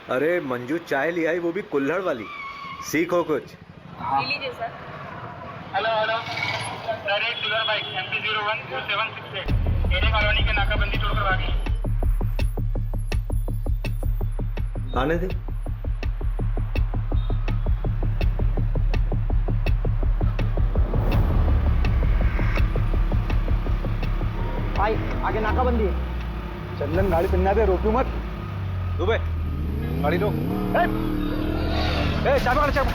अरे मंजू चाय ले आई, वो भी कुल्हड़ वाली। सीखो कुछ। हाँ। लीजिए सर। हेलो हेलो सर, एक sugar bike MP012768 array colony के नाकाबंदी तोड़कर भागी। आने दे। भाई आगे नाकाबंदी है। चंदन गाड़ी पिन्ना दे, रोकियो मत। दुबे गाड़ी रोक। चाबी कर चाबी।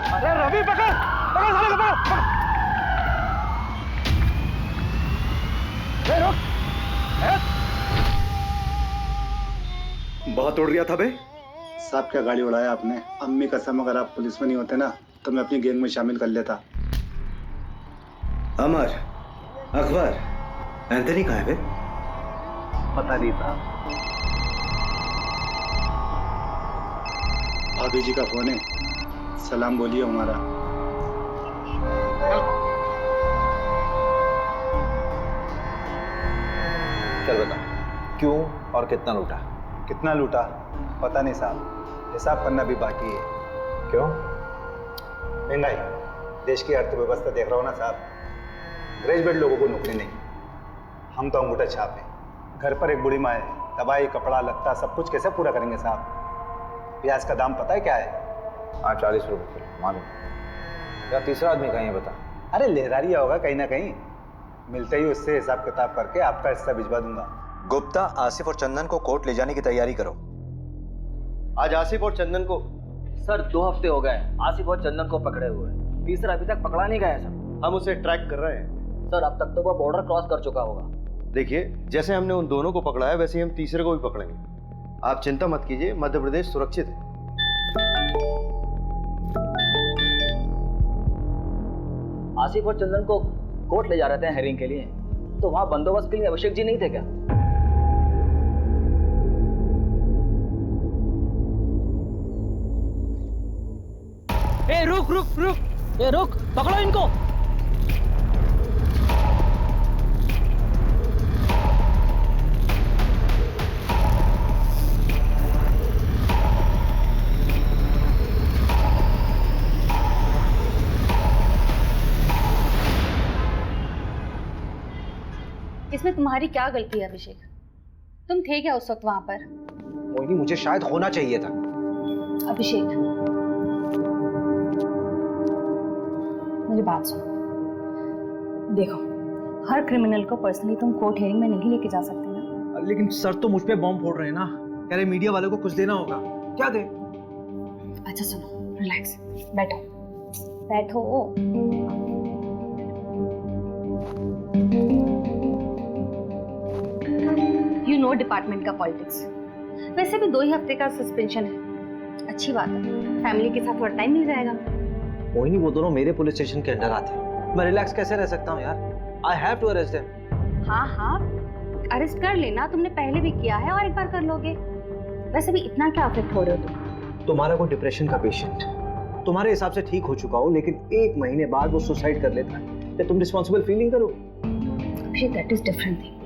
अरे रवि पकड़ पकड़ साले को पकड़। रोक। बहुत उड़ रहा था बे। साहब क्या गाड़ी उड़ाया आपने। अम्मी कसम, अगर आप पुलिस में नहीं होते ना तो मैं अपनी गैंग में शामिल कर लेता। अमर, अकबर, एंथनी कहाँ है बे? पता नहीं साहब। भाभी जी का फोन है, सलाम बोलिए हमारा। चल बता, क्यों और कितना लूटा? कितना लूटा पता नहीं साहब, हिसाब करना भी बाकी है। क्यों? महंगाई, देश की अर्थव्यवस्था देख रहा हो ना साहब। ग्रेजुएट लोगों को नौकरी नहीं, हम तो अंगूठा छाप हैं। घर पर एक बूढ़ी माँ है, दवाई कपड़ा लत्ता सब कुछ कैसे पूरा करेंगे साहब। प्याज का दाम पता है क्या है? हाँ 40 रुपये किलो मालूम। या तीसरा आदमी कहीं है बता। अरे लहरारिया होगा कहीं ना कहीं। मिलते ही उससे हिसाब किताब करके आपका हिस्सा भिजवा दूंगा। गुप्ता, आसिफ और चंदन को कोर्ट ले जाने की तैयारी करो। आज आसिफ और चंदन को सर 2 हफ्ते हो गए आसिफ और चंदन को पकड़े हुए। तीसरा अभी तक पकड़ा नहीं गया सर। हम उसे ट्रैक कर रहे हैं। सर अब तक तो वो बॉर्डर क्रॉस कर चुका होगा। देखिए, जैसे हमने उन दोनों को पकड़ा है वैसे ही हम तीसरे को भी पकड़ेंगे। आप चिंता मत कीजिए, मध्य प्रदेश सुरक्षित है। आसिफ और चंदन को कोर्ट ले जा रहे थे हेयरिंग के लिए, तो वहां बंदोबस्त के लिए अभिषेक जी नहीं थे क्या? ए रुक रुक रुक, ए रुक, पकड़ो इनको। इसमें तुम्हारी क्या गलती है अभिषेक? तुम थे क्या उस वक्त वहां पर? मोहिनी, मुझे शायद होना चाहिए था। अभिषेक मेरी बात सुनो। देखो, हर क्रिमिनल को पर्सनली तुम कोर्ट हियरिंग में नहीं लेके जा सकते ना। लेकिन सर तो मुझ पे बॉम्ब फोड़ रहे हैं ना, कह रहे मीडिया वालों को कुछ देना होगा। क्या दे? अच्छा सुनो, रिलैक्स, बैठो बैठो। यू नो डिपार्टमेंट का पॉलिटिक्स। वैसे भी 2 ही हफ्ते का सस्पेंशन है, अच्छी बात है। फैमिली के साथ थोड़ा टाइम मिल जाएगा। मोहिनी, वो दोनों मेरे पुलिस स्टेशन के अंडर आते हैं। मैं रिलैक्स कैसे रह सकता हूँ यार? I have to arrest them. हाँ हाँ, अरेस्ट कर लेना, तुमने पहले भी किया है और एक बार कर लोगे। वैसे भी इतना क्या अफेक्ट हो रहे हो तुम? तुम्हारा कोई डिप्रेशन का पेशेंट तुम्हारे हिसाब से ठीक हो चुका हो, लेकिन 1 महीने बाद वो सुसाइड कर लेता है, तो तुम रिस्पॉन्सिबल फीलिंग करो? That is different thing.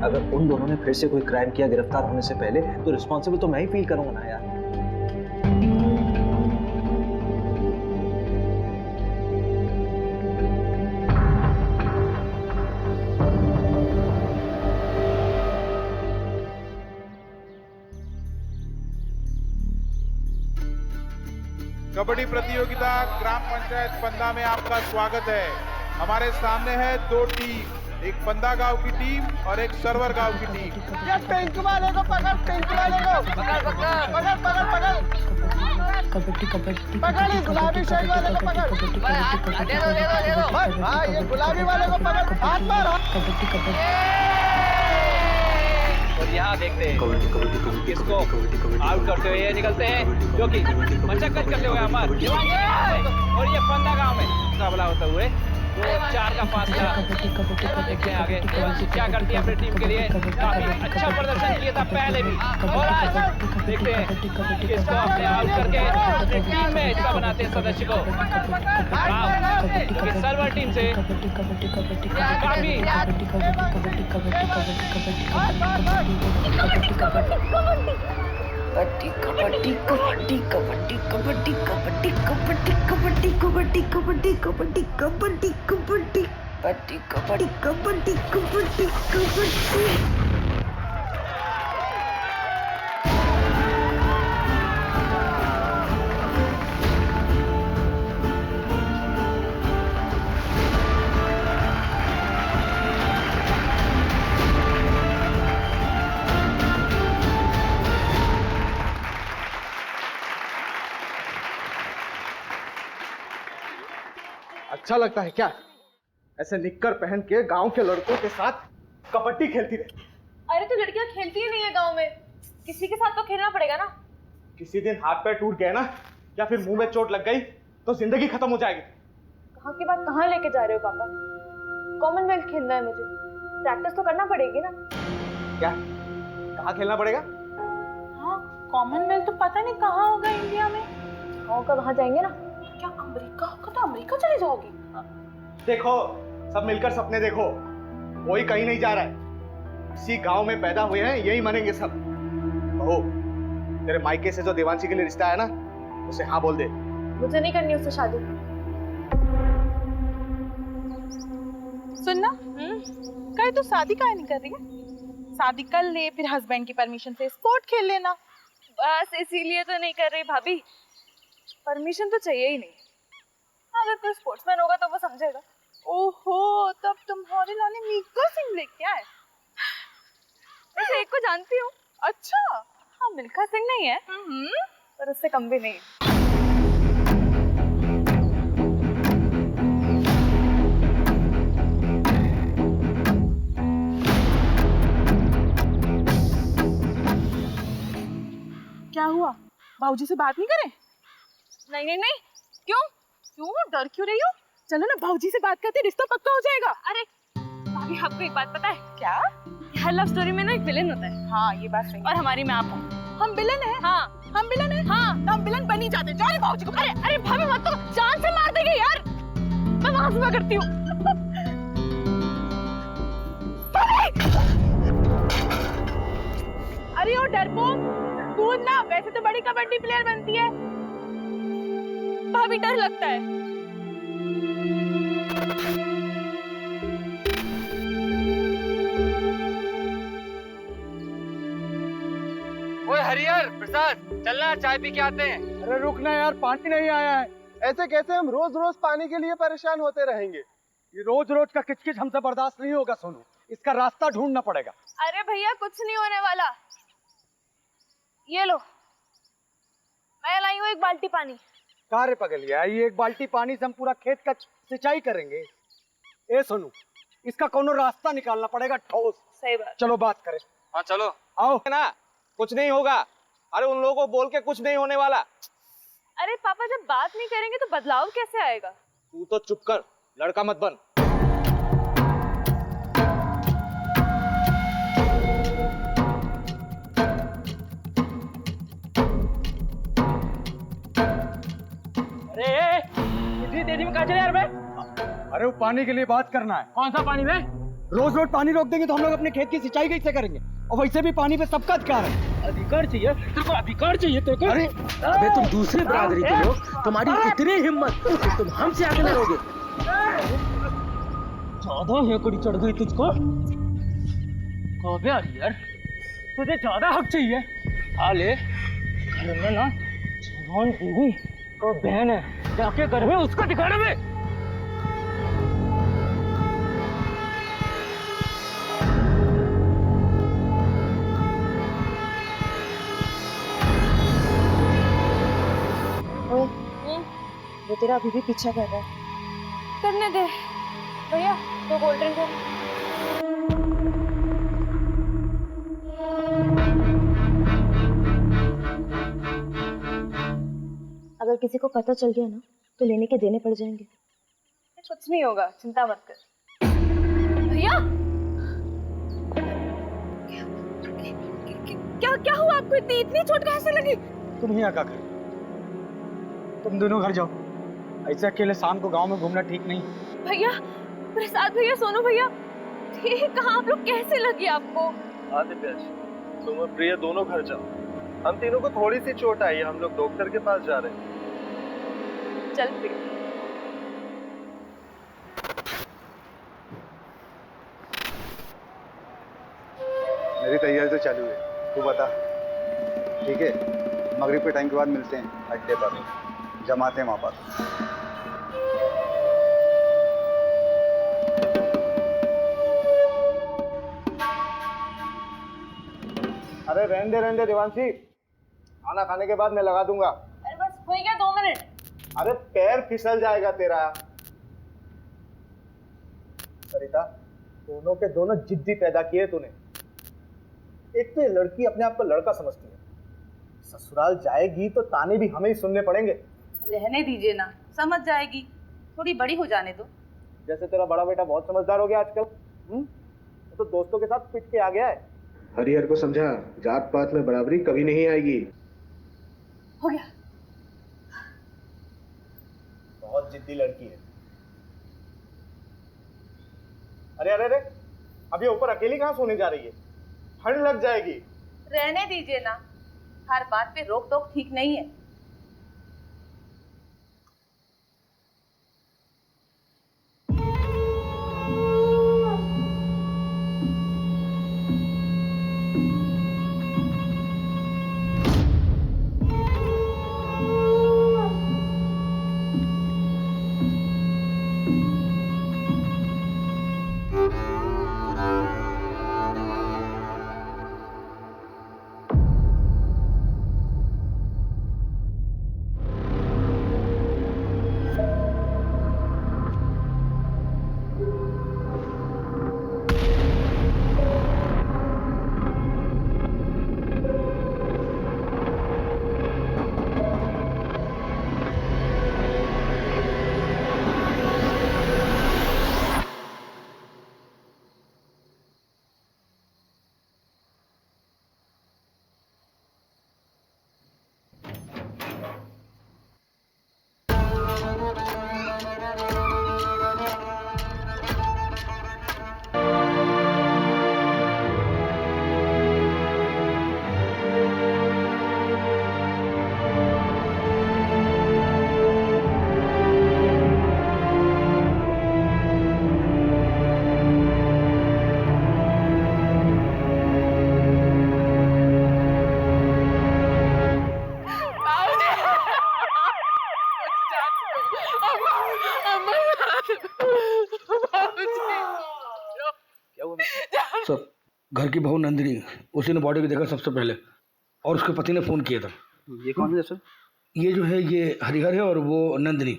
अगर उन दोनों ने फिर से कोई क्राइम किया गिरफ्तार होने से पहले, तो रिस्पॉन्सिबल तो मैं ही फील करूंगा ना यार। कबड्डी प्रतियोगिता ग्राम पंचायत पंदा में आपका स्वागत है। हमारे सामने है 2 टीम, एक पंदा गांव की टीम और एक सरवर गांव की टीम। ये पिंक वाले को पकड़, पिंक वाले को पकड़ पकड़ पकड़ पकड़ पकड़ कबड्डी कबड्डी पकड़, इस गुलाबी शर्ट वाले को पकड़। दे दो। हाँ, ये गुलाबी वाले को पकड़, हाथ मार। कबड्डी कबड्डी। और यहाँ देखते हैं किसको आउट करते हुए ये निकलते हैं, जो कि मशक्कत करते हुए अमर और ये फंदा गांव में मुकाबला होते हुए 2-4 का फासला। देखते हैं आगे क्या करती है अपनी टीम के लिए। काफी अच्छा प्रदर्शन किया था पहले भी, और आज देखते हैं किसको अपने आउट करके अपनी टीम में हिस्सा बनाते हैं सदस्य को। क्योंकि सर्वर टीम से काफी कबड्डी कबड्डी कबड्डी कबड्डी कबड्डी कबड्डी कबड्डी कबड्डी कबड्डी कबड्डी कबड्डी कबड्डी कबड्डी कबड्डी कबड्डी कबड्डी कबड्डी। अच्छा लगता है क्या ऐसे निक्कर पहन के गांव के लड़कों के साथ कबड्डी खेलती रहे? अरे तो लड़कियां खेलती ही नहीं है गांव में, किसी के साथ तो खेलना पड़ेगा ना। किसी दिन हाथ पैर टूट गए ना या फिर मुंह में चोट लग गई तो जिंदगी खत्म हो जाएगी। कहाँ की बात कहाँ लेके जा रहे हो पापा? कॉमनवेल्थ खेलना है मुझे, प्रैक्टिस तो करना पड़ेगी ना। क्या कहाँ खेलना पड़ेगा? हाँ कॉमनवेल्थ तो पता नहीं कहाँ होगा इंडिया में। होगा वहाँ जाएंगे ना। क्या अमेरिका होगा? तो अमेरिका चले जाओगी? देखो सब मिलकर सपने देखो, कोई कहीं नहीं जा रहा है, इसी गांव में पैदा हुए हैं, यही मरेंगे सब। बहू तेरे मायके से जो देवांशी के लिए रिश्ता है ना उसे हाँ बोल दे। मुझे नहीं करनी उससे शादी। सुनना कहीं तू शादी काहे नहीं कर रही है? शादी कर ले, फिर हस्बैंड की परमिशन से स्पोर्ट खेल लेना। बस इसीलिए तो नहीं कर रही भाभी, परमिशन तो चाहिए ही नहीं। अगर कोई स्पोर्ट्समैन होगा तो वो समझेगा। ओहो तब तुम्हारे लाने मिल्खा सिंह लेके आए। वैसे एक को जानती हूँ। अच्छा हाँ मिल्खा सिंह नहीं है पर उससे कम भी नहीं है। क्या हुआ? बाबूजी से बात नहीं करे? नहीं नहीं नहीं। क्यों क्यों डर क्यों रही हो? चलो ना बाबूजी से बात करते, रिश्ता पक्का हो जाएगा। अरे भाभी आपको एक बात पता है क्या? हर लव स्टोरी में ना एक विलेन होता है। हाँ ये बात सही। और हमारी में आप हो। हम विलेन हैं? हाँ हम विलेन हैं? हाँ तो हम विलेन बन ही जाते। जाओ बाबूजी को। अरे अरे भाभी मत तो जान से मार देंगे यार। मैं वहां से करती हूँ। अरे ओ डरपोक कूद ना, वैसे तो बड़ी कबड्डी प्लेयर बनती है। भाभी डर लगता है। ओए हरिहर प्रसाद चलना चाय पी के आते हैं। अरे रुकना यार, पानी नहीं आया है। ऐसे कैसे हम रोज रोज पानी के लिए परेशान होते रहेंगे? ये रोज रोज का किचकिच हमसे बर्दाश्त नहीं होगा सोनू, इसका रास्ता ढूंढना पड़ेगा। अरे भैया कुछ नहीं होने वाला, ये लो मैं लाई हूँ एक बाल्टी पानी। कार्य पगलिया, ये एक बाल्टी पानी से हम पूरा खेत का सिंचाई करेंगे? ए सोनू इसका कोनो रास्ता निकालना पड़ेगा ठोस। सही बात। चलो बात करें। हाँ चलो आओ ना, कुछ नहीं होगा। अरे उन लोगों को बोल के कुछ नहीं होने वाला। अरे पापा जब बात नहीं करेंगे तो बदलाव कैसे आएगा? तू तो चुप कर, लड़का मत बन। इतनी तेजी में कहाँ चले यार? अरे वो पानी के लिए बात करना है। कौन सा पानी में? रोज रोज पानी रोक देंगे तो हम लोग अपने खेत की सिंचाई कैसे करेंगे? और वैसे भी पानी पे सबका अधिकार है। अधिकार चाहिए तेरे को? अधिकार चाहिए तेरे को? अरे अबे तुम दूसरी बरादरी के लोग, तुम्हारी इतनी हिम्मत कि तुम हमसे आगे लड़ोगे? ज्यादा हेकड़ी चढ़ गई तुझको। कबे हरिहर तुझे ज्यादा हक चाहिए? हाले घर में ना जवान बीवी को बहन है, जाके घर में उसको दिखाना में। वो तेरा अभी भी पीछा कर रहा है। करने दे भैया, तो कोल्ड ड्रिंक है। अगर किसी को पता चल गया ना तो लेने के देने पड़ जाएंगे। कुछ नहीं होगा, चिंता मत कर। भैया क्या क्या हुआ आपको? इतनी चोट कहाँ से लगी? तुम ही आका कर, तुम दोनों घर जाओ। ऐसे अकेले शाम को गांव में घूमना ठीक नहीं। भैया, प्रसाद भैया, सोनू भैया, ये कहाँ आप लोग? कैसे लगी आपको? आदित्य, तुम और प्रिया दोनों घर जाओ। हम तीनों को थोड़ी सी चोट आई है, हम लोग डॉक्टर के पास जा रहे हैं। चल प्रिया। मेरी तैयारी तो चालू है, तू बता। ठीक है, मगरिब के टाइम के बाद मिलते हैं अड्डे पर, जमाते हैं वहाँ पर। अरे रहने दे देवांशी, खाना खाने के बाद मैं लगा दूंगा। अरे बस हो गया 2 मिनट। अरे पैर फिसल जाएगा तेरा। सरिता, दोनों के दोनों जिद्दी पैदा किए तूने। एक तो ये लड़की अपने आप को लड़का समझती है, ससुराल जाएगी तो ताने भी हमें ही सुनने पड़ेंगे। रहने दीजिए ना, समझ जाएगी, थोड़ी बड़ी हो जाने दो। जैसे तेरा बड़ा बेटा बहुत समझदार हो गया आजकल, तो दोस्तों के साथ पिट के आ गया है। हरिहर को समझा, जात पात में बराबरी कभी नहीं आएगी। हो गया। बहुत जिद्दी लड़की है। अरे अरे अरे, अब ये ऊपर अकेली कहाँ सोने जा रही है? ठंड लग जाएगी। रहने दीजिए ना, हर बात पे रोक टोक ठीक नहीं है। सर, घर की बहू नंदिनी, उसी ने बॉडी को देखा सबसे पहले और उसके पति ने फोन किया था। ये कौन है सर? ये जो है ये हरिहर है और वो नंदिनी।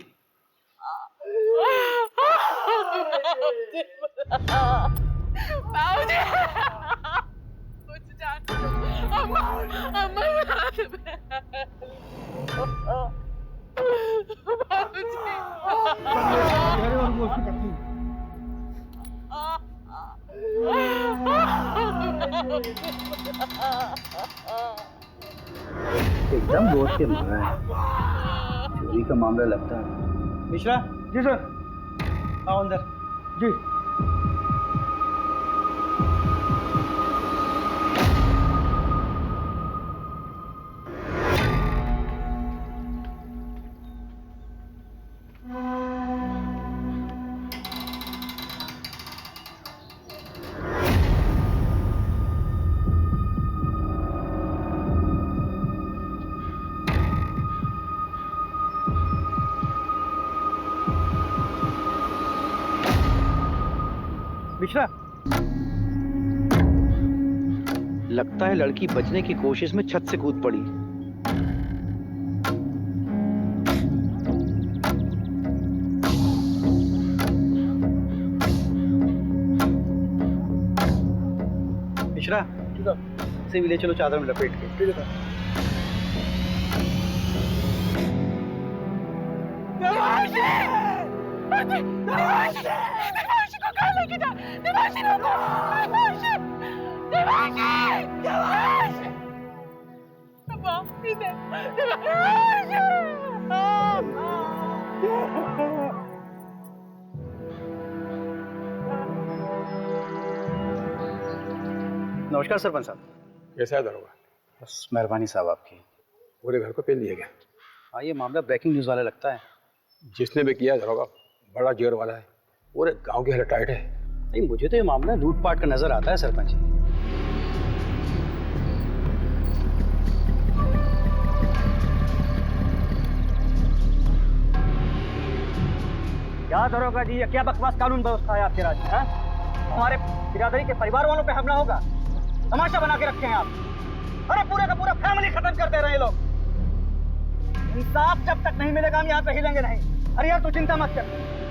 एकदम दोस्त के मारा है, चोरी का मामला लगता है। मिश्रा जी सर, आओ अंदर जी। मिश्रा, लगता है लड़की बचने की कोशिश में छत से कूद पड़ी। मिश्रा, से भी ले चलो चादर में लपेट के। ठीक है सर। देवांशी नको, देवांशी, देवांशी, देवांशी, माफी दे, देवांशी। नमस्कार सरपंच साहब। कैसा है दरोगा? बस मेहरबानी साहब आपकी। पूरे घर को पेल दिया गया। हाँ, ये मामला ब्रेकिंग न्यूज़ वाला लगता है। जिसने भी किया दरोगा बड़ा जोर वाला है, पूरे गांव की हालत टाइट है। नहीं, मुझे तो ये मामला लूटपाट का नजर आता है सरपंच जी। क्या दरोगा जी, ये क्या बकवास कानून व्यवस्था है आपके राज्य में? हमारे बिरादरी के परिवार वालों पे हमला होगा, तमाशा बना के रखे हैं आप। अरे पूरे का पूरा फैमिली खत्म कर दे रहे हैं लोग। इंसाफ जब तक नहीं मिलेगा हम यहाँ पे हिलेंगे नहीं। हरिहर तू चिंता मत कर,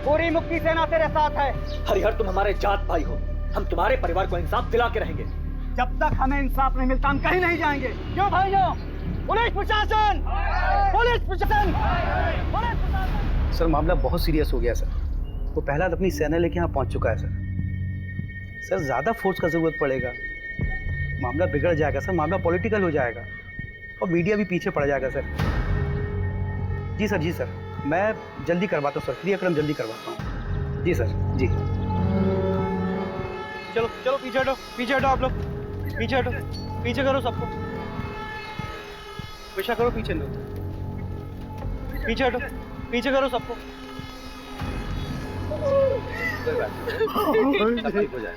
पूरी मुक्ति सेना तेरे साथ है। हरिहर तुम हमारे जात भाई हो, हम तुम्हारे परिवार को इंसाफ दिला के रहेंगे। जब तक हमें इंसाफ नहीं मिलता हम कहीं नहीं जाएंगे। क्यों भाइयों? पुलिस प्रशासन, पुलिस प्रशासन, पुलिस प्रशासन। सर मामला बहुत सीरियस हो गया सर। वो पहला अपनी सेना लेके यहाँ पहुंच चुका है सर। सर ज्यादा फोर्स का जरूरत पड़ेगा, मामला बिगड़ जाएगा सर, मामला पॉलिटिकल हो जाएगा और मीडिया भी पीछे पड़ जाएगा सर। जी सर, जी सर, मैं जल्दी करवाता हूँ सर, क्रियाक्रम जल्दी करवाता हूँ। जी सर, जी। चलो चलो पीछे हटो, पीछे हटो आप लोग, पीछे हटो, पीछे करो सबको, पीछे करो, पीछे लो, पीछे हटो, पीछे करो सबको। हो जाए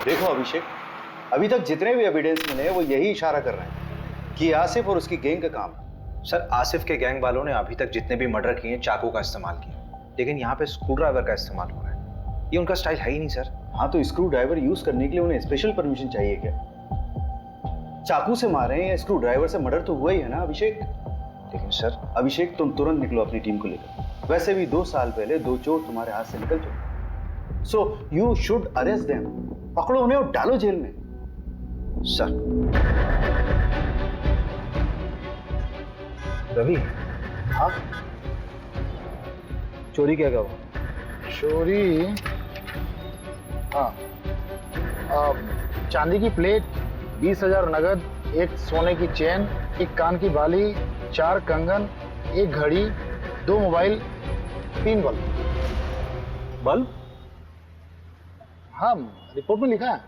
देखो अभिषेक, अभी तक जितने भी एविडेंस मिले वो यही इशारा कर रहे हैं कि आसिफ और उसकी गैंग का काम है। सर, आसिफ के गैंग वालों ने अभी तक जितने भी मर्डर किए चाकू का इस्तेमाल किया, लेकिन यहाँ पे स्क्रू ड्राइवर का इस्तेमाल हो रहा है। ये उनका स्टाइल है ही नहीं सर। हाँ, तो स्क्रू ड्राइवर यूज करने के लिए उन्हें स्पेशल परमिशन चाहिए क्या? चाकू से मारे हैं या स्क्रू ड्राइवर से मर्डर तो हुआ ही है ना अभिषेक। लेकिन सर अभिषेक, तुम तुरंत निकलो अपनी टीम को लेकर। वैसे भी 2 साल पहले 2 चोर तुम्हारे हाथ से निकल चुके, so you should arrest them. पकड़ो उन्हें और डालो जेल में। सर। रवि, हाँ, चोरी क्या हुआ? चोरी, हाँ, चांदी की प्लेट, 20,000 नगद, एक सोने की चेन, एक कान की बाली, 4 कंगन, एक घड़ी, 2 मोबाइल, 3 बल्ब। बल्ब? हाँ, रिपोर्ट में लिखा है।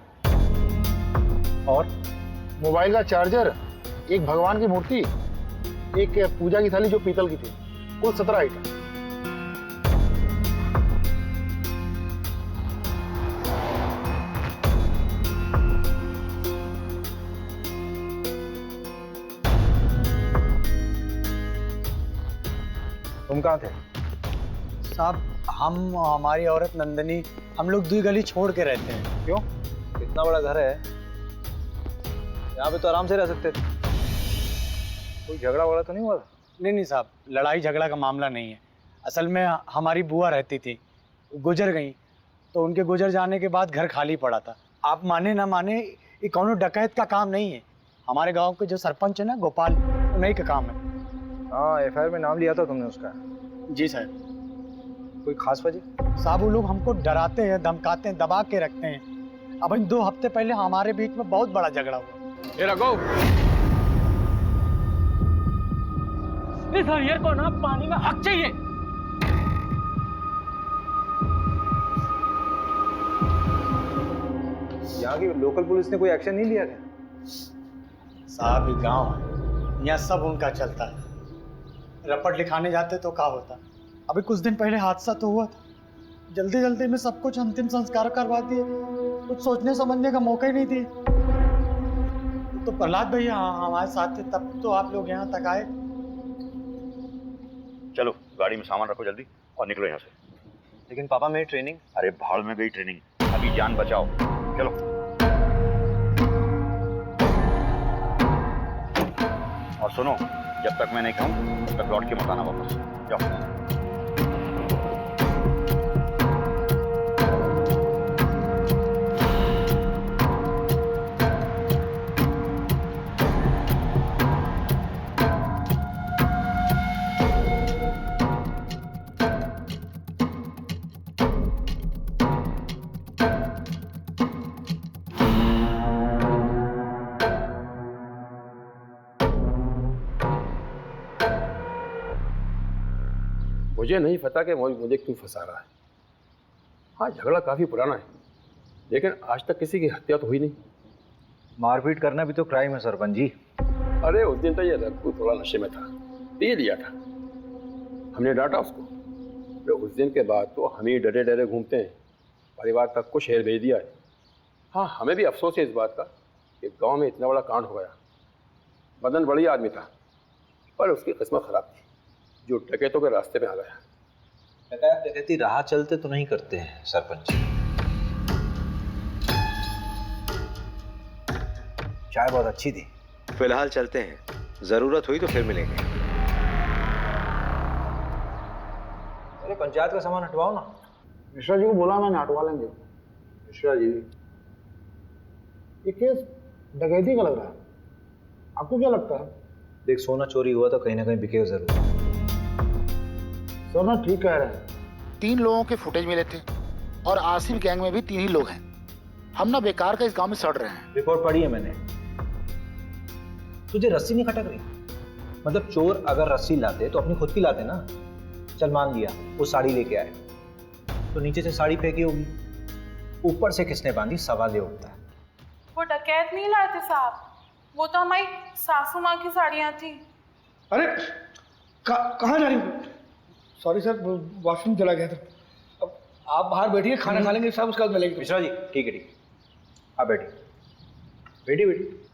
और मोबाइल का चार्जर, एक भगवान की मूर्ति, एक पूजा की थाली जो पीतल की थी, कुल 17 आइटम। तुम कहाँ थे? साहब हम, हमारी औरत नंदनी, हम लोग 2 गली छोड़ के रहते हैं। क्यों? इतना बड़ा घर है, यहाँ पे तो आराम से रह सकते थे। कोई झगड़ा वगड़ा तो नहीं हुआ? नहीं नहीं साहब, लड़ाई झगड़ा का मामला नहीं है। असल में हमारी बुआ रहती थी, गुजर गई, तो उनके गुजर जाने के बाद घर खाली पड़ा था। आप माने ना माने, ये कौनो डकैत का काम नहीं है। हमारे गांव के जो सरपंच है ना गोपाल, उन्हीं का काम है। हाँ, एफआईआर में नाम लिया था तुमने उसका? जी साहब। कोई खास वजह? साहब वो लोग हमको डराते हैं, धमकाते हैं, दबा के रखते हैं। अब 2 हफ्ते पहले हमारे बीच में बहुत बड़ा झगड़ा हुआ। ये रखो। इस हरिहर को ना पानी में हक चाहिए। यहाँ की लोकल पुलिस ने कोई एक्शन नहीं लिया क्या? साहब ये गांव है, यहाँ सब उनका चलता है। रपट लिखाने जाते तो क्या होता। अभी कुछ दिन पहले हादसा तो हुआ था, जल्दी जल्दी में सब कुछ अंतिम संस्कार करवा दिए, कुछ सोचने समझने का मौका ही नहीं दिए। तो प्रहलाद भैया हमारे साथ थे, तब तो आप लोग यहाँ तक आए। चलो गाड़ी में सामान रखो जल्दी और निकलो यहाँ से। लेकिन पापा मेरी ट्रेनिंग। अरे भाड़ में गई ट्रेनिंग, अभी जान बचाओ। चलो। और सुनो, जब तक मैं नहीं कहूँ तब तक लौट के मत आना वापस। जाओ। मुझे नहीं पता कि मुझे क्यों फंसा रहा है। हाँ, झगड़ा काफी पुराना है, लेकिन आज तक किसी की हत्या तो हुई नहीं। मारपीट करना भी तो क्राइम है सरपंच जी। अरे उस दिन तो ये रघु थोड़ा नशे में था, पी लिया था, हमने डांटा उसको। तो उस दिन के बाद तो हम ही डरे डरे घूमते हैं, परिवार तक को शहर भेज दिया है। हाँ, हमें भी अफसोस है इस बात का कि गांव में इतना बड़ा कांड हो गया। मदन बढ़िया आदमी था, पर उसकी किस्मत खराब थी, जो डकैतों के रास्ते में आ गया। डकैती राह चलते तो नहीं करते हैं सरपंच। चाय बहुत अच्छी थी। फिलहाल चलते हैं, जरूरत हुई तो फिर मिलेंगे। अरे पंचायत का सामान हटवाओ ना। मिश्रा जी को बोला मैंने, हटवा लेंगे। मिश्रा जी, ये केस डकैती का लग रहा है, आपको क्या लगता है? देख, सोना चोरी हुआ तो कहीं ना कहीं बिकेगा जरूर। सर ना ठीक कह रहे हैं। 3 लोगों के फुटेज मिले थे और आसिफ गैंग में भी 3 ही लोग हैं। हम ना बेकार का इस गांव में सड़ रहे हैं। रिपोर्ट पढ़ी है मैंने। तुझे रस्सी नहीं खटक रही? मतलब चोर अगर रस्सी लाते तो अपनी खुद की लाते ना। चल मान लिया वो साड़ी लेके आए, तो नीचे से साड़ी फेंकी होगी, ऊपर से किसने बांधी सवाल ये उठता है। वो डकैत नहीं लाए थे साहब, वो तो हमारी सासू माँ की साड़ियाँ थी। अरे कहाँ जा रही हो? सॉरी सर, वॉशरूम चला गया था। अब आप बाहर बैठिए, खाना खा लेंगे, सब उसके बाद मिलेंगे। मिश्रा जी ठीक है ठीक है, आप बैठिए बैठिए बैठिए।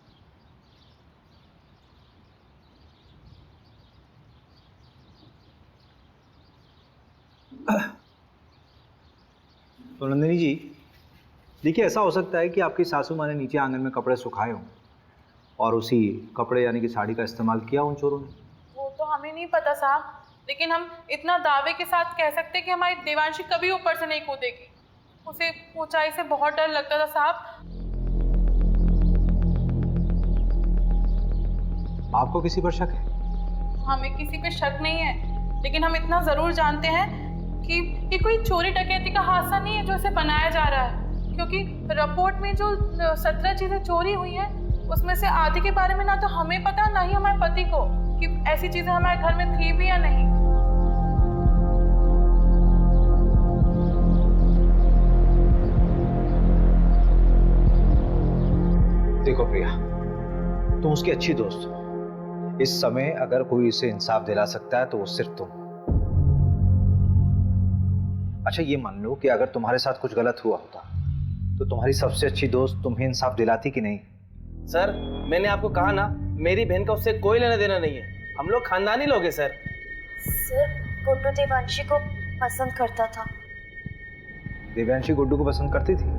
तो नंदिनी जी देखिए, ऐसा हो सकता है कि आपकी सासू माँ ने नीचे आंगन में कपड़े सुखाए हों और उसी कपड़े यानी कि साड़ी का इस्तेमाल किया उन चोरों ने। वो तो हमें नहीं पता साहब, लेकिन हम इतना दावे के साथ कह सकते हैं कि हमारी देवांशी कभी ऊपर से नहीं कूदेगी। उसे ऊंचाई से बहुत डर लगता था साहब। आपको किसी पर शक है? हमें किसी पे शक नहीं है, लेकिन हम इतना जरूर जानते हैं कि ये कोई चोरी डकैती का हादसा नहीं है जो इसे बनाया जा रहा है, क्योंकि रिपोर्ट में जो 17 चीजें चोरी हुई हैं उसमें से आधी के बारे में ना तो हमें पता ना ही हमारे पति को कि ऐसी चीजें हमारे घर में थी भी या नहीं। देखो प्रिया, तुम उसकी अच्छी दोस्त हो। इस समय अगर कोई इसे इंसाफ दिला सकता है तो वो सिर्फ तुम। अच्छा ये मान लो कि अगर तुम्हारे साथ कुछ गलत हुआ होता तो तुम्हारी सबसे अच्छी दोस्त तुम्हें इंसाफ दिलाती कि नहीं? सर मैंने आपको कहा ना, मेरी बहन का उससे कोई लेना देना नहीं है, हम लोग खानदानी लोग हैं सर। सर गुड्डू देवांशी को पसंद करता था। देवांशी गुड्डू को पसंद करती थी?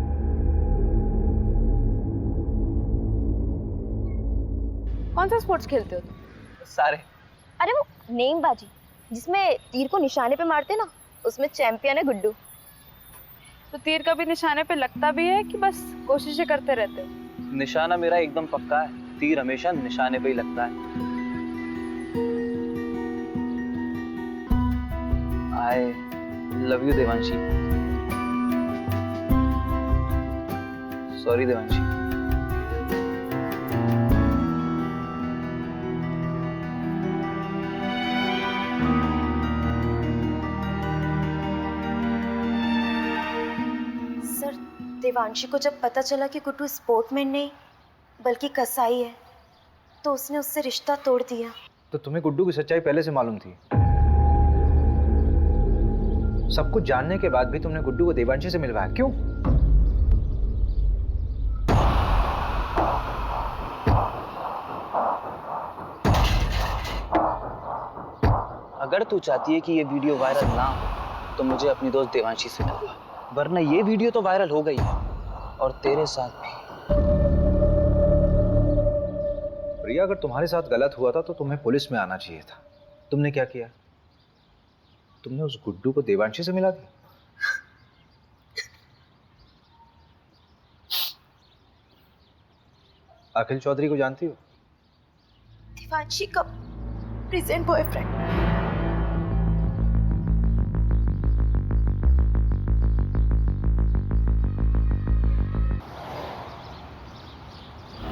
कौन सा स्पोर्ट्स खेलते हो तुम? सारे। अरे वो नेमबाजी जिसमें तीर को निशाने पे मारते ना, उसमें चैंपियन है गुड्डू। तो तीर कभी निशाने पे लगता भी है कि बस कोशिशें करते रहते हो? निशाना मेरा एकदम पक्का है, तीर हमेशा निशाने पे ही लगता है। I love you Devanshi. Sorry Devanshi. Devanshi को जब पता चला कि गुड्डू स्पोर्टमैन नहीं बल्कि कसाई है तो उसने उससे रिश्ता तोड़ दिया। तो तुम्हें गुड्डू की सच्चाई पहले से मालूम थी? सब कुछ जानने के बाद भी तुमने गुड्डू को देवांशी से मिलवाया, क्यों? अगर तू चाहती है कि ये वीडियो वायरल ना हो तो मुझे अपनी दोस्त देवांशी से डरवा, वरना ये वीडियो तो वायरल हो गई है और तेरे साथ भी। प्रिया, अगर तुम्हारे साथ गलत हुआ था तो तुम्हें पुलिस में आना चाहिए था। तुमने क्या किया? तुमने उस गुड्डू को देवांशी से मिला दिया। अखिल चौधरी को जानती हो? देवांशी का प्रेजेंट बॉयफ्रेंड।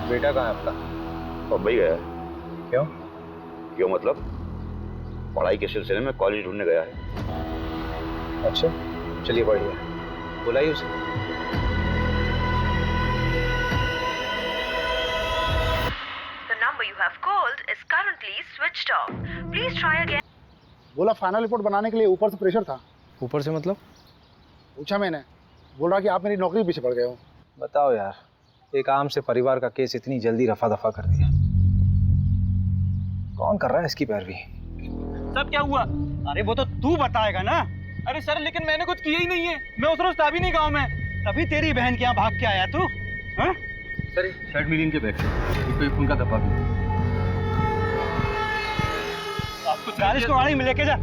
बेटा कहाँ है आपका? बम्बई गया है। क्यों? क्यों मतलब पढ़ाई के सिलसिले में कॉलेज ढूंढने गया है। अच्छा, चलिए बढ़िया, बुलाइए उसे। The number you have called is currently switched off. Please try again. बोला फाइनल रिपोर्ट बनाने के लिए ऊपर से प्रेशर था। ऊपर से मतलब? पूछा मैंने, बोल रहा कि आप मेरी नौकरी पीछे पड़ गए हो। बताओ यार, एक आम से परिवार का केस इतनी जल्दी रफा दफा कर दिया। कौन कर रहा है इसकी पैरवी? सब क्या हुआ? अरे वो तो तू बताएगा ना। अरे सर, लेकिन मैंने कुछ किया ही नहीं है। मैं उस रोज था भी नहीं गाँव में, तभी तेरी बहन के यहाँ भाग के आया तू। सर, शर्ट मिली इनके बैग से, इसको खून का धब्बा भी। आपको 40 को गाड़ी में लेके जा।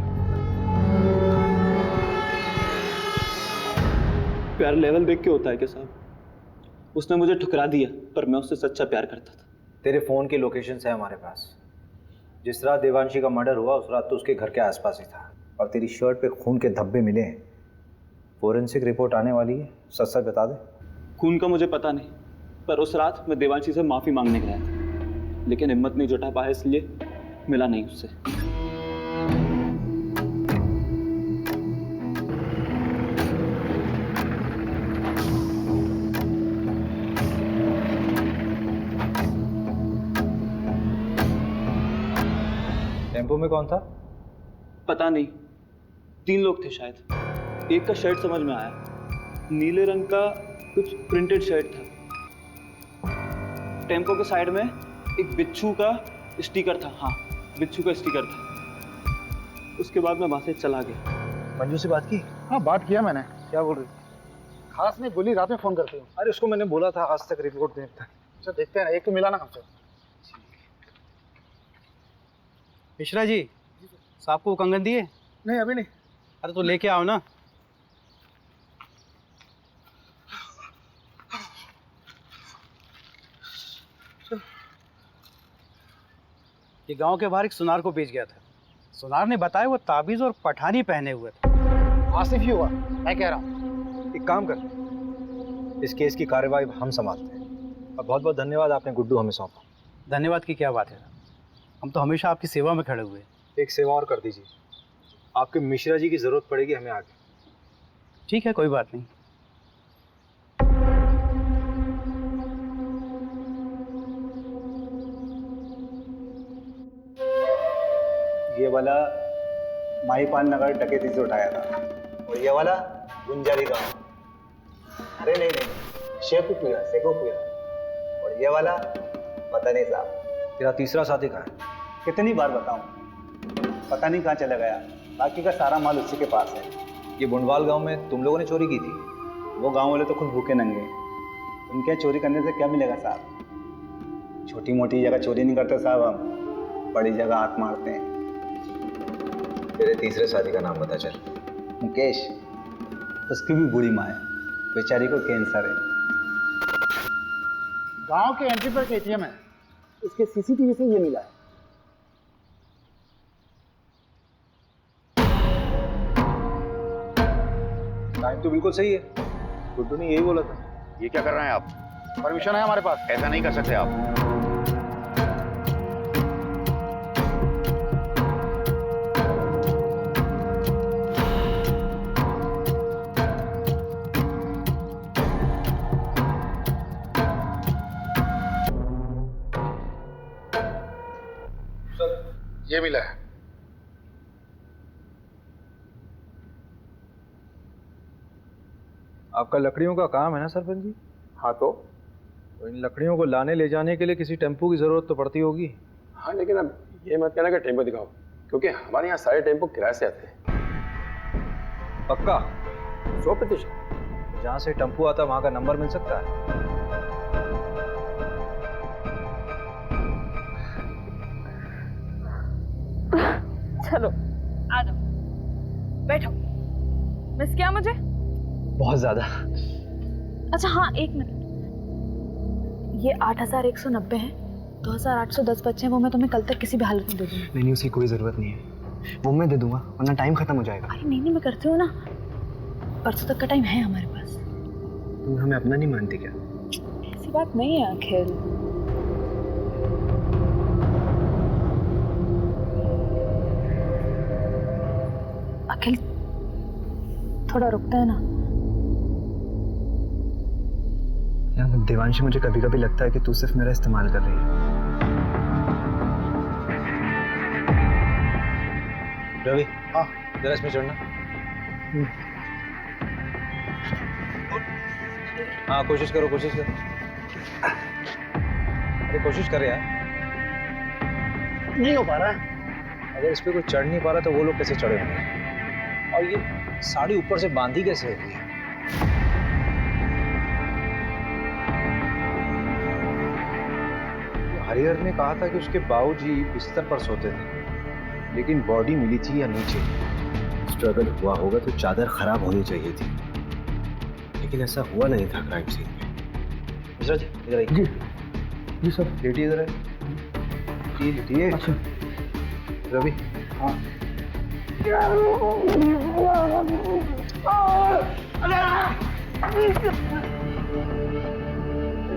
प्यार लेवल देख के होता है क्या साहब? उसने मुझे ठुकरा दिया, पर मैं उससे सच्चा प्यार करता था। तेरे फोन के लोकेशंस है हमारे पास। जिस रात देवांशी का मर्डर हुआ उस रात तो उसके घर के आसपास ही था, और तेरी शर्ट पे खून के धब्बे मिले हैं। फोरेंसिक रिपोर्ट आने वाली है, सच सच बता दे। खून का मुझे पता नहीं, पर उस रात मैं देवांशी से माफी मांगने गया था, लेकिन हिम्मत नहीं जुटा पाया, इसलिए मिला नहीं उससे। टेम्पो में कौन था? पता नहीं, 3 लोग थे शायद। एक का शर्ट समझ में आया, नीले रंग का कुछ प्रिंटेड शर्ट था। टेम्पो के साइड में एक बिच्छू का स्टिकर था। हाँ, बिच्छू का स्टिकर था। उसके बाद मैं वहां से चला गया। मंजू से बात की? हाँ, बात किया मैंने। क्या बोल रही? खास नहीं बोली, रात में फोन करती हूँ। अरे उसको मैंने बोला था आज तक रिपोर्ट देखता। अच्छा, देखते हैं ना, एक तो मिला ना हमसे। मिश्रा जी, साहब को कंगन दिए? नहीं, अभी नहीं। अरे तो लेके आओ ना। ये गांव के बाहर एक सुनार को बेच गया था। सुनार ने बताया वो ताबीज और पठानी पहने हुए थे। आसिफ ही हुआ, मैं कह रहा हूँ। एक काम कर, इस केस की कार्रवाई हम संभालते हैं। और बहुत बहुत धन्यवाद, आपने गुड्डू हमें सौंपा। धन्यवाद की क्या बात है, हम तो हमेशा आपकी सेवा में खड़े हुए। एक सेवा और कर दीजिए, आपके मिश्रा जी की जरूरत पड़ेगी हमें आगे। ठीक है, कोई बात नहीं। ये वाला माहीपाल नगर डकैती से उठाया था, और ये वाला गुंजारी गांव। अरे नहीं नहीं, शेखुपुरा। और ये वाला पता नहीं साहब। तेरा तीसरा साथी कहाँ है? कितनी बार बताऊं, पता नहीं कहाँ चला गया। बाकी का सारा माल उसी के पास है। ये बुंडवाल गांव में तुम लोगों ने चोरी की थी? वो गांव वाले तो खुद भूखे नंगे, उनके चोरी करने से क्या मिलेगा साहब। छोटी मोटी जगह चोरी नहीं करते साहब, हम बड़ी जगह हाथ मारते हैं। तेरे तीसरे साथी का नाम बता चल। मुकेश, उसकी भी बुरी माँ है, बेचारी को कैंसर है। गांव के एंट्री पर एटीएम है, उसके सीसीटीवी से ये मिला है। टाइम तो बिल्कुल सही है, गुड्डू ने यही बोला था। ये क्या कर रहे हैं आप? परमिशन है हमारे पास। ऐसा नहीं कर सकते आप। ये मिला है। आपका लकड़ियों का काम है ना सरपंच जी? हाँ तो इन लकड़ियों को लाने ले जाने के लिए किसी टेम्पो की जरूरत तो पड़ती होगी। हाँ, लेकिन अब ये मत कहना कि टेम्पो दिखाओ। क्योंकि हमारे यहाँ सारे टेम्पो किराए से आते हैं। पक्का? 100%। जहाँ से टेम्पो आता वहाँ का नंबर मिल सकता है? चलो आ जाओ, बैठो। मिस किया मुझे? बहुत ज्यादा। अच्छा हाँ, एक मिनट, ये 8190 है, 2810 बच्चे हैं, वो मैं तुम्हें कल तक किसी भी हालत में दे दूंगी। नहीं, उसकी कोई जरूरत नहीं है, वो मैं दे दूंगा, वरना टाइम खत्म हो जाएगा। अरे नहीं, मैं करती हूँ ना, परसों तक का टाइम है हमारे पास। तुम हमें अपना नहीं मानती क्या? ऐसी बात नहीं है आखिर। अखिल थोड़ा रुकता है ना यार, देवांशी, मुझे कभी कभी लगता है कि तू सिर्फ मेरा इस्तेमाल कर रही है। रवि, हाँ जरा इसमें चढ़ना। हाँ कोशिश करो, कोशिश करो। अरे कोशिश कर यार। नहीं हो पा रहा है। अगर इस पे कोई चढ़ नहीं पा रहा तो वो लोग कैसे चढ़े होंगे? और ये साड़ी ऊपर से बांधी कैसे होगी? हरिहर ने कहा था कि उसके बाबूजी बिस्तर पर सोते थे, लेकिन बॉडी मिली थी या नीचे। स्ट्रगल हुआ होगा तो चादर खराब होनी चाहिए थी, लेकिन ऐसा हुआ नहीं था क्राइम सीन में। मिश्रा जी इधर आइए। जी जी सर। लेटिए इधर है। लेटिए। अच्छा रवि। हाँ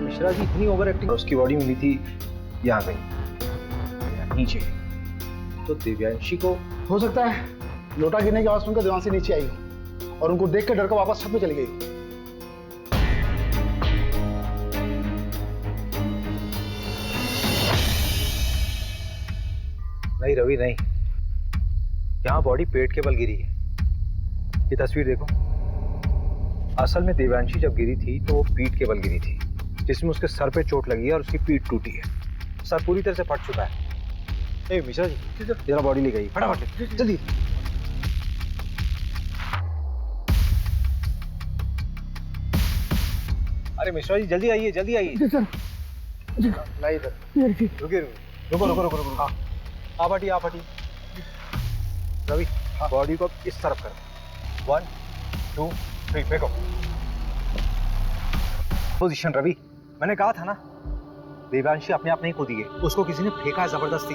मिश्रा जी इतनी ओवर एक्टिंग, उसकी बॉडी मिली थी यहाँ पे नीचे, तो दिव्यांशी को हो सकता है लोटा गिरने की आवाज सुनकर देवांशी नीचे आई हो और उनको देख कर डर कर वापस छत पे चली गई। नहीं रवि नहीं, यहाँ बॉडी पेट के बल गिरी है। ये तस्वीर देखो, असल में देवांशी जब गिरी थी तो वो पीठ के बल गिरी थी, जिसमें उसके सर पे चोट लगी है और उसकी पीठ टूटी है, सर पूरी तरह से फट चुका है। ए मिश्रा जी जरा बॉडी ले गई, फटाफट जल्दी। अरे मिश्रा जी जल्दी आइए, जल्दी आइए। नहीं इधर रुकिए, रुको रुको रुको रुको। हाँ आप हटिए, आप हटिए। रवि बॉडी को इस तरफ करो। 1 2 3 फेंको। पोजीशन रवि, मैंने कहा था ना देवांशी अपने आप नहीं कूदी है, उसको किसी ने फेंका है जबरदस्ती।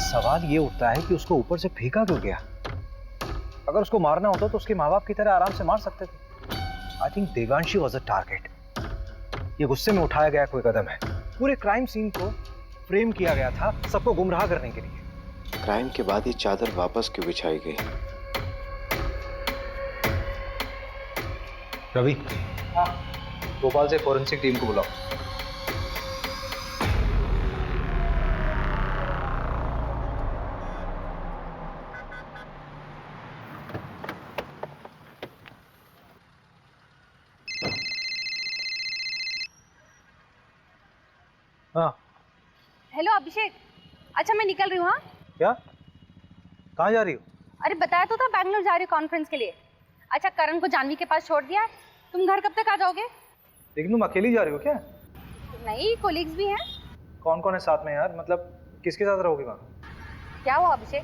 सवाल ये उठता है कि उसको ऊपर से फेंका क्यों गया? अगर उसको मारना होता तो उसके माँ बाप की तरह आराम से मार सकते थे। I think Devanshi was a target. ये गुस्से में उठाया गया कोई कदम है। पूरे क्राइम सीन को फ्रेम किया गया था सबको गुमराह करने के लिए। क्राइम के बाद ये चादर वापस क्यों बिछाई गई? रवि, हाँ भोपाल से फोरेंसिक टीम को बुलाओ। हाँ हेलो अभिषेक, अच्छा मैं निकल रही हूँ। हाँ क्या? कहाँ जा रही हो? अरे बताया तो था बैंगलोर जा रही हूँ कॉन्फ्रेंस के लिए। अच्छा करण को जानवी के पास छोड़ दिया है, तुम घर कब तक आ जाओगे? लेकिन तुम अकेली जा रही हो क्या? नहीं, कोलिग्स भी हैं। कौन कौन है साथ में यार? मतलब किसके साथ रहोगे वहाँ? क्या हुआ Abhishek?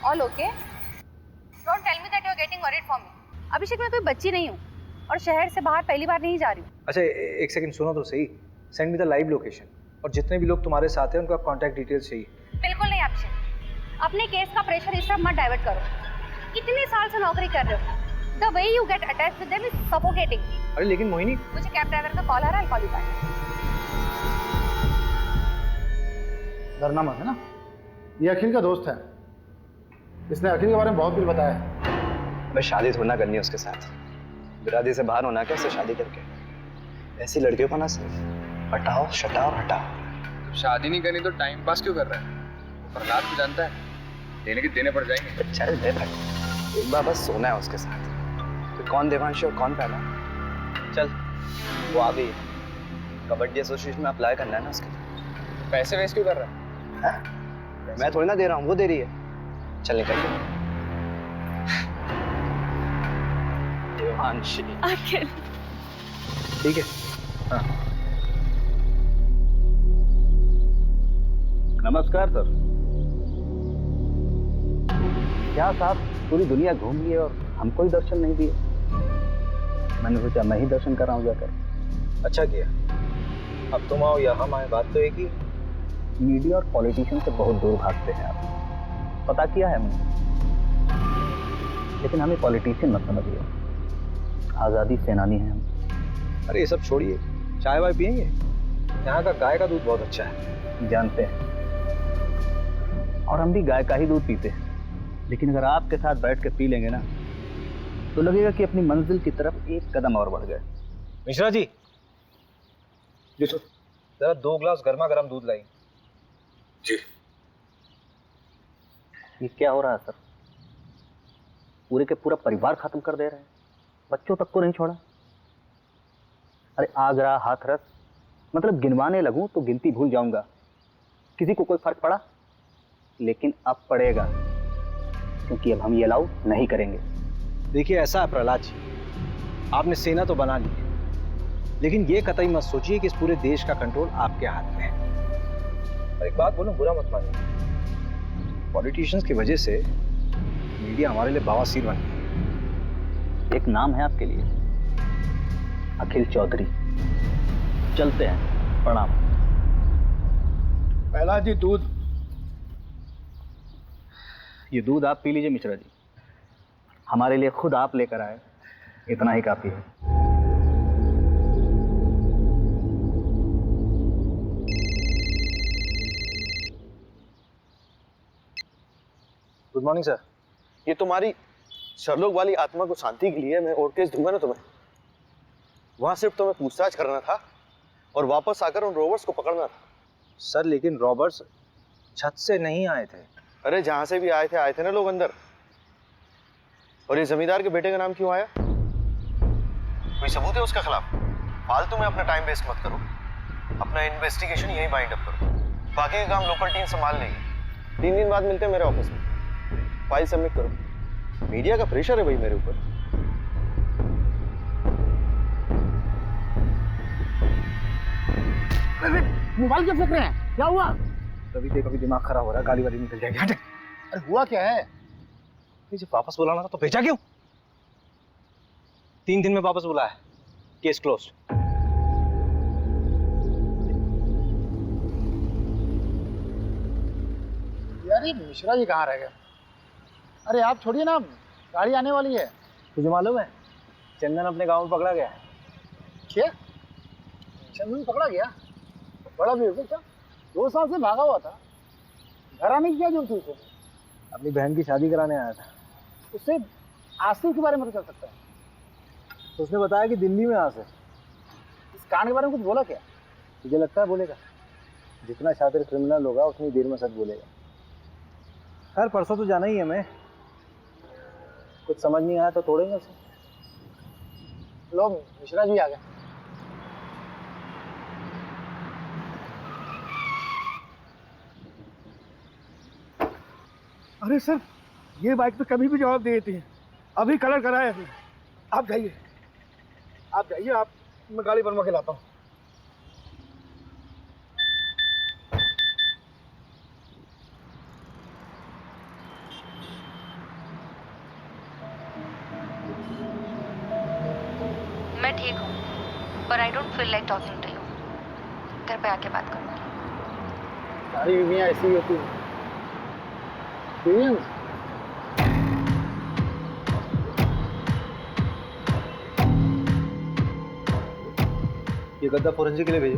All okay? Don't tell me that you are getting worried for me. Abhishek मैं कोई बच्ची नहीं हूँ और शहर से बाहर पहली बार नहीं जा रही हूँ। अच्छा एक सेकंड सुनो तो सही। Send me the live location और जितने भी लोग तुम्हारे साथ हैं उनका कांटेक्ट डिटेल्स चाहिए। बिल्कुल नहीं अभिषेक, अपने केस का प्रेशर इस तरफ मत डाइवर्ट करो। इतने साल से नौकरी कर रहे हो, the way you get attached with them is suffocating. अरे लेकिन मोहिनी, मुझे कैब ड्राइवर का कॉल आ रहा है, कॉल यू बैक। डरना मत है ना, ये अखिल का दोस्त है, इसने अखिल के बारे में बहुत कुछ बताया है। मैं शादी थोड़ा करनी है उसके साथ, बिरादरी से बाहर होना क्या उससे शादी करके? ऐसी लड़कियों को ना सिर्फ हटाओ शटाओ हटाओ। शादी नहीं करनी तो टाइम पास क्यों कर रहा है? प्रहलाद को जानता है, देने के देने पड़ जाएंगे। चल दे भाई, एक बार बस सोना है उसके साथ। तो कौन देवांशी और कौन पहला? चल वो आ गई। कबड्डी एसोसिएशन में अप्लाई करना है ना उसके। पैसे वेस्ट क्यों कर रहा है? मैं थोड़ी ना दे रहा हूँ, वो दे रही है। चल निकल। देवांशी अखिल ठीक है। हाँ। नमस्कार सर। क्या साहब पूरी दुनिया घूम लिए और हमको ही दर्शन नहीं दिए? मैंने सोचा मैं ही दर्शन कर रहा हूँ जाकर। अच्छा किया। अब तुम आओ या हम आए, बात तो एक ही। मीडिया और पॉलिटिशियन से बहुत दूर भागते हैं आप, पता किया है हमने। लेकिन हमें पॉलिटिशियन मत समझिए, आज़ादी सेनानी हैं हम। अरे ये सब छोड़िए, चाय वाय पियेंगे? यहाँ का गाय का दूध बहुत अच्छा है। जानते हैं, और हम भी गाय का ही दूध पीते हैं। लेकिन अगर आपके साथ बैठ के पी लेंगे ना, तो लगेगा कि अपनी मंजिल की तरफ एक कदम और बढ़ गए। मिश्रा जी, जरा 2 गिलास गर्मा गर्म दूध लाई। जी। ये क्या हो रहा है सर? पूरे के पूरा परिवार खत्म कर दे रहे हैं, बच्चों तक को नहीं छोड़ा। अरे आगरा, हाथरस, मतलब गिनवाने लगूं तो गिनती भूल जाऊंगा। किसी को कोई फर्क पड़ा? लेकिन अब पड़ेगा, क्योंकि अब हम ये अलाउ नहीं करेंगे। देखिए ऐसा है प्रहलाद जी, आपने सेना तो बना ली है, लेकिन ये कतई मत सोचिए कि इस पूरे देश का कंट्रोल आपके हाथ में है। और एक बात बोलूं, बुरा मत मानिए, पॉलिटिशियंस की वजह से मीडिया हमारे लिए बवासीर बन गई। एक नाम है आपके लिए, अखिल चौधरी। चलते हैं, प्रणाम। प्रहलाद जी दूध। ये दूध आप पी लीजिए मिश्रा जी, हमारे लिए खुद आप लेकर आए, इतना ही काफी है। Good morning sir. ये तुम्हारी शर्लोक वाली आत्मा को शांति के लिए मैं और केस दूंगा ना तुम्हें। वहां सिर्फ तुम्हें पूछताछ करना था और वापस आकर उन रोबर्ट्स को पकड़ना था। सर लेकिन रॉबर्ट्स छत से नहीं आए थे। अरे जहां से भी आए थे ना लोग अंदर। और ये जमींदार के बेटे का नाम क्यों आया? कोई सबूत है उसके खिलाफ? फालतू में अपना टाइम वेस्ट मत करो, अपना इन्वेस्टिगेशन यहीं बाइंड अप करो। बाकी का काम लोकल टीम संभाल लेगी। 3 दिन बाद मिलते हैं मेरे ऑफिस में, फाइल सबमिट करो। मीडिया का प्रेशर है भाई मेरे ऊपर। मोबाइल क्यों फेंक रहे हैं? क्या हुआ? कभी दिमाग खराब हो रहा है, गाली वाली निकल जाएगी। हट। अरे हुआ क्या है? जब वापस बुलाना था तो भेजा क्यों? 3 दिन में वापस बुलाया, केस क्लोज। यार ये मिश्रा जी कहाँ रह गए? अरे आप छोड़िए ना, गाड़ी आने वाली है। तुझे मालूम है चंदन अपने गांव में पकड़ा गया है। क्या? चंदन पकड़ा गया? बड़ा बेवकूफ था, 2 साल से भागा हुआ था। घर आने की क्या जरूरत थी उसे? अपनी बहन की शादी कराने आया था। उससे आसिफ के बारे में तो चल सकता है। तो उसने बताया कि दिल्ली में आसिफ। इस कांड के बारे में कुछ बोला क्या? तुझे लगता है बोलेगा? जितना शातिर क्रिमिनल होगा उतनी देर में सच बोलेगा। खैर परसों तो जाना ही है हमें, कुछ समझ नहीं आया तो तोड़ेंगे उसे। लो मिश्रा जी आ गए। अरे सर, ये बाइक तो कभी भी जवाब दे देती है। अभी कलर कराया है। आप जाइए, आप मैं गाड़ी बनवा के लाता हूँ। मैं ठीक हूँ, पर I don't feel like talking to you. घर पे आके बात करूँगी। सारी बीवियाँ ऐसी ही होती हैं। एक्सपीरियंस। ये गद्दा फोरेंसिक के लिए भेजो।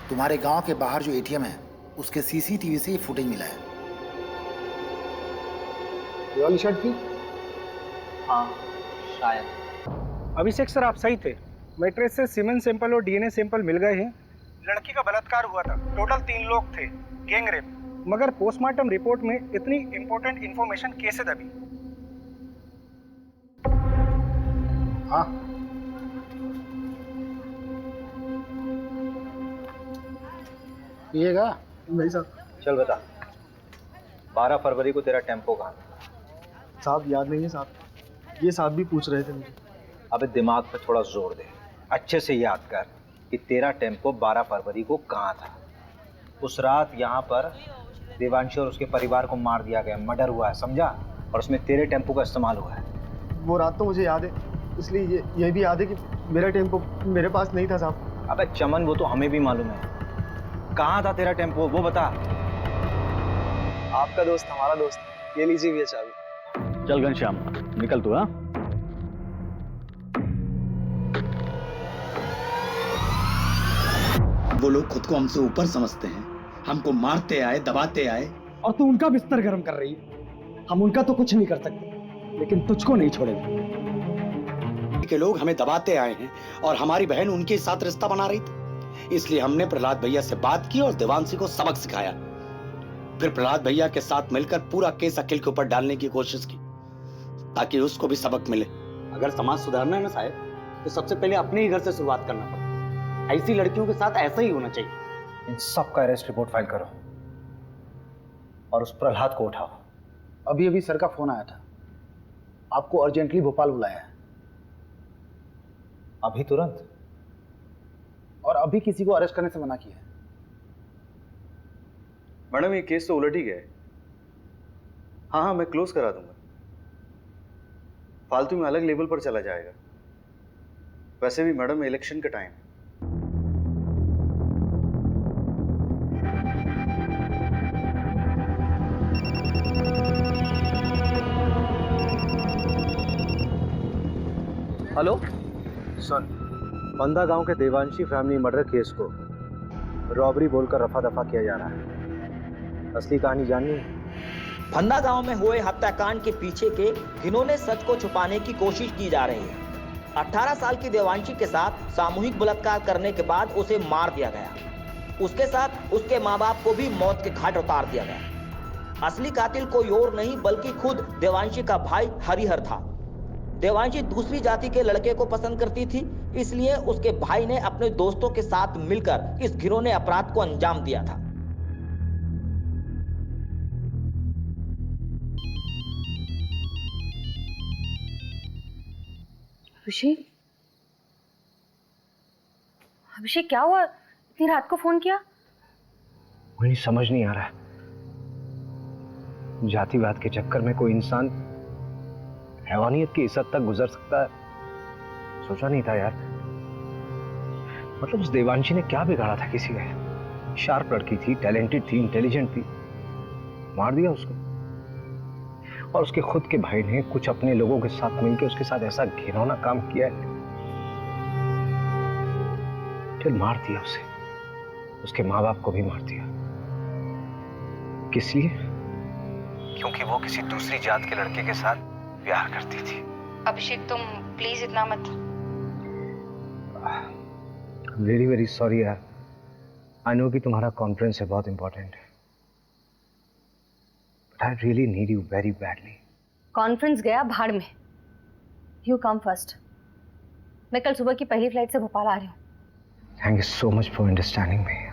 तुम्हारे गांव के बाहर जो एटीएम है उसके सीसीटीवी से ये फुटेज मिला है। ये वाली शर्ट की? हाँ शायद। अभिषेक सर आप सही थे, मैट्रिक्स से सीमेन सैंपल और डीएनए सैंपल मिल गए हैं। लड़की का बलात्कार हुआ था, टोटल 3 लोग थे, गैंग रेप। मगर पोस्टमार्टम रिपोर्ट में इतनी इंपॉर्टेंट इंफॉर्मेशन कैसे दबी? हाँ, पिएगा? भाई साहब। चल बता, 12 फरवरी को तेरा टेम्पो कहाँ था? साहब याद नहीं है साहब, ये साहब भी पूछ रहे थे मुझे। अबे दिमाग पे थोड़ा जोर दे, अच्छे से याद कर कि तेरा टेम्पो 12 फरवरी को कहाँ था। उस रात यहाँ पर देवांशी और उसके परिवार को मार दिया गया, मर्डर हुआ है, समझा? और उसमें तेरे टेम्पो का इस्तेमाल हुआ है। वो रात तो मुझे याद है, इसलिए ये भी याद है कि मेरा टेम्पो मेरे पास नहीं था साहब। अबे चमन, वो तो हमें भी मालूम है। कहाँ था तेरा टेम्पो, वो बता। आपका दोस्त हमारा दोस्त, ये लीजिए भैया चाबी। चल घनश्याम, निकल तू। हाँ, वो लोग खुद को हमसे ऊपर समझते हैं, हमको मारते आए, दबाते आए। और तू उनका बिस्तर गर्म कर रही है। हम उनका तो कुछ नहीं कर सकते, लेकिन तुझको नहीं छोड़ेंगे। के लोग हमें दबाते आए हैं और हमारी बहन उनके साथ रिश्ता बना रही थी, इसलिए हमने प्रहलाद भैया से बात की और देवांशी को सबक सिखाया। फिर प्रहलाद भैया के साथ मिलकर पूरा केस अखिल के ऊपर डालने की कोशिश की, ताकि उसको भी सबक मिले। अगर समाज सुधारना है ना साहब, तो सबसे पहले अपने ही घर से शुरुआत करना पड़ता। ऐसी लड़कियों के साथ ऐसा ही होना चाहिए। इन सब का अरेस्ट रिपोर्ट फाइल करो और उस प्रहलाद को उठाओ। अभी अभी सर का फोन आया था, आपको अर्जेंटली भोपाल बुलाया है। अभी तुरंत? और अभी किसी को अरेस्ट करने से मना किया है। मैडम ये केस तो उलट ही गया है। हाँ, मैं क्लोज करा दूंगा, फालतू में अलग लेवल पर चला जाएगा। वैसे भी मैडम इलेक्शन का टाइम है। हेलो सुन, बंदा गांव के देवांशी फैमिली मर्डर केस को रॉबरी बोलकर रफा दफा किया जा रहा है। असली कहानी जाननी है? फंदा गांव में हुए हत्याकांड के पीछे के घिनौने सच को छुपाने की कोशिश की जा रही है। 18 साल की देवांशी के साथ सामूहिक बलात्कार करने के बाद उसे मार दिया गया। उसके साथ उसके माँ बाप को भी मौत के घाट उतार दिया गया। असली कातिल कोई और नहीं बल्कि खुद देवांशी का भाई हरिहर था। देवांशी दूसरी जाति के लड़के को पसंद करती थी, इसलिए उसके भाई ने अपने दोस्तों के साथ मिलकर इस घिनौने अपराध को अंजाम दिया था। अभिषेक, अभिषेक क्या हुआ? इतनी रात को फोन किया? मुझे समझ नहीं आ रहा है, जातिवाद के चक्कर में कोई इंसान हैवानियत की इस हद तक गुजर सकता है, सोचा नहीं था यार। मतलब उस देवांशी ने क्या बिगाड़ा था किसी का? शार्प लड़की थी, टैलेंटेड थी, इंटेलिजेंट थी, मार दिया उसको। और उसके खुद के भाई ने कुछ अपने लोगों के साथ मिलकर उसके साथ ऐसा घिनौना काम किया है, फिर मार दिया उसे, उसके माँ बाप को भी मार दिया। किस लिए? क्योंकि वो किसी दूसरी जात के लड़के के साथ प्यार करती थी। अभिषेक तुम प्लीज इतना मत। वेरी वेरी सॉरी यार, आई नो कि तुम्हारा कॉन्फ्रेंस है, बहुत इंपॉर्टेंट है, but I really need you very badly. Conference गया भाड़ में, यू कम फर्स्ट। मैं कल सुबह की पहली फ्लाइट से भोपाल आ रही हूँ। Thank you so much for understanding me.